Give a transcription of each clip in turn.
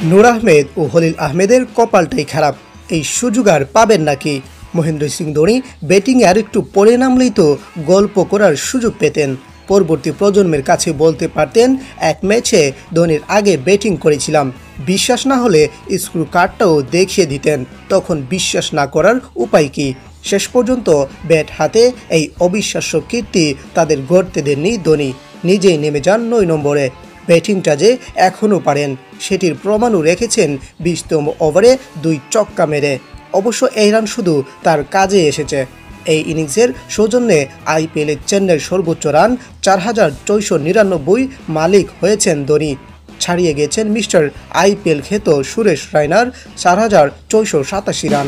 নূর আহমেদ ও খলিল আহমেদের কপালটাই খারাপ, এই সুযোগ আর পাবেন নাকি? মহেন্দ্র সিং ধোনি ব্যাটিংয়ে আর একটু পরে নামলেই তো গল্প করার সুযোগ পেতেন। পরবর্তী প্রজন্মের কাছে বলতে পারতেন, এক ম্যাচে ধোনির আগে ব্যাটিং করেছিলাম, বিশ্বাস না হলে স্ক্রু কার্ডটাও দেখিয়ে দিতেন। তখন বিশ্বাস না করার উপায় কি? শেষ পর্যন্ত ব্যাট হাতে এই অবিশ্বাস্য কীর্তি তাদের গড়তে দেননি ধোনি, নিজেই নেমে যান ৯ নম্বরে। ব্যাটিংটা যে এখনও পারেন সেটির প্রমাণও রেখেছেন ২০তম ওভারে ২ ছক্কা মেরে। অবশ্য এই রান শুধু তার কাজে এসেছে। এই ইনিংসের সৌজন্যে আইপিএলের চেন্নাইয়ের সর্বোচ্চ রান ৪,৪৯৯ মালিক হয়েছেন ধোনি। ছাড়িয়ে গেছেন মিস্টার আইপিএল খ্যাত সুরেশ রায়নার ৪,৪৮৭ রান।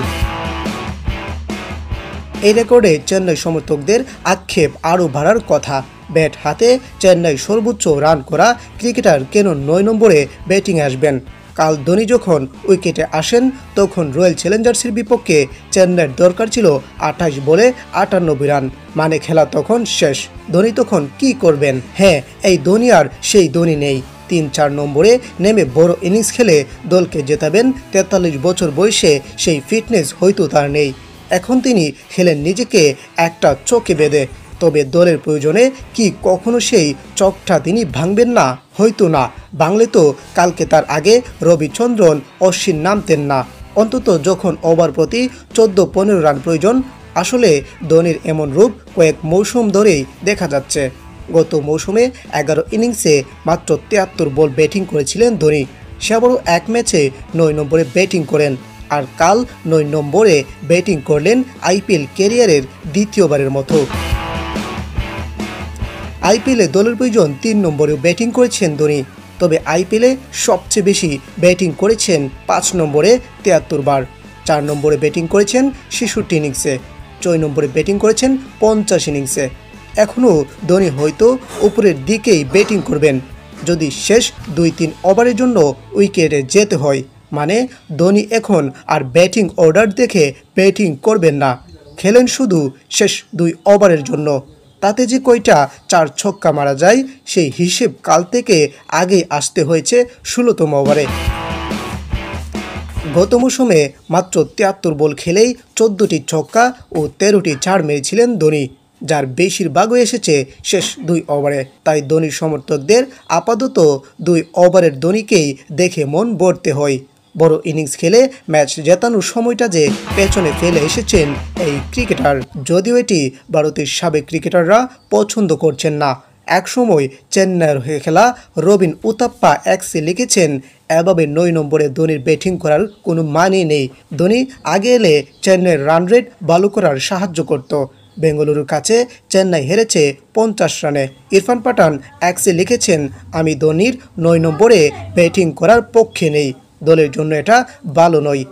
এই রেকর্ডে চেন্নাই সমর্থকদের আক্ষেপ আরও বাড়ার কথা। ব্যাট হাতে চেন্নাই সর্বোচ্চ রান করা ক্রিকেটার কেন ৯ নম্বরে ব্যাটিংয়ে আসবেন? কাল ধোনি যখন উইকেটে আসেন তখন রয়্যাল চ্যালেঞ্জার্সের বিপক্ষে চেন্নাইয়ের দরকার ছিল ২৮ বলে ৯৮ রান, মানে খেলা তখন শেষ। ধোনি তখন কি করবেন? হ্যাঁ, এই ধোনি আর সেই ধোনি নেই। ৩-৪ নম্বরে নেমে বড় ইনিংস খেলে দলকে জেতাবেন ৪৩ বছর বয়সে সেই ফিটনেস হয়তো তার নেই। এখন তিনি খেলেন নিজেকে একটা চোখে বেঁধে। তবে দলের প্রয়োজনে কি কখনো সেই চকটা তিনি ভাঙবেন না? হয়তো না, ভাঙলে তো কালকে তার আগে রবিচন্দ্রন অশ্বিন নামতেন না, অন্তত যখন ওভার প্রতি ১৪-১৫ রান প্রয়োজন। আসলে ধোনির এমন রূপ কয়েক মৌসুম ধরেই দেখা যাচ্ছে। গত মৌসুমে ১১ ইনিংসে মাত্র ৭৩ বল ব্যাটিং করেছিলেন ধোনি, সে আবারও এক ম্যাচে ৯ নম্বরে ব্যাটিং করেন। আর কাল ৯ নম্বরে ব্যাটিং করলেন আইপিএল ক্যারিয়ারের দ্বিতীয়বারের মতো। আইপিএলে দলের প্রয়োজন ৩ নম্বরেও ব্যাটিং করেছেন ধোনি, তবে আইপিএলে সবচেয়ে বেশি ব্যাটিং করেছেন ৫ নম্বরে ৭৩ বার, ৪ নম্বরে ব্যাটিং করেছেন ৬৬ ইনিংসে, ৬ নম্বরে ব্যাটিং করেছেন ৫০ ইনিংসে। এখনও ধোনি হয়তো উপরের দিকেই ব্যাটিং করবেন যদি শেষ ২-৩ ওভারের জন্য উইকেটে যেতে হয়। মানে ধোনি এখন আর ব্যাটিং অর্ডার দেখে ব্যাটিং করবেন না, খেলেন শুধু শেষ ২ ওভারের জন্য। তাতে যে কয়টা ৪ ছক্কা মারা যায় সেই হিসেব কাল থেকে আগেই আসতে হয়েছে ১৬তম ওভারে। গত মৌসুমে মাত্র ৭৩ বল খেলেই ১৪টি ছক্কা ও ১৩টি চার মেরেছিলেন ধোনি, যার বেশিরভাগও এসেছে শেষ ২ ওভারে। তাই ধোনির সমর্থকদের আপাতত ২ ওভারের ধোনিকেই দেখে মন ভরতে হয়। বড় ইনিংস খেলে ম্যাচ জেতানোর সময়টা যে পেছনে ফেলে এসেছেন এই ক্রিকেটার, যদিও এটি ভারতের সাবেক ক্রিকেটাররা পছন্দ করছেন না। একসময় চেন্নাইয়ের হয়ে খেলা রবিন উতাপ্পা এক্সে লিখেছেন, এভাবে ৯ নম্বরে ধোনির ব্যাটিং করার কোনো মানে নেই। ধোনি আগে এলে চেন্নাইয়ের রান রেট ভালো করার সাহায্য করত। বেঙ্গালুরুর কাছে চেন্নাই হেরেছে ৫০ রানে। ইরফান পাঠান এক্সে লিখেছেন, আমি ধোনির ৯ নম্বরে ব্যাটিং করার পক্ষে নেই, দলের জন্য এটা ভালো নয়।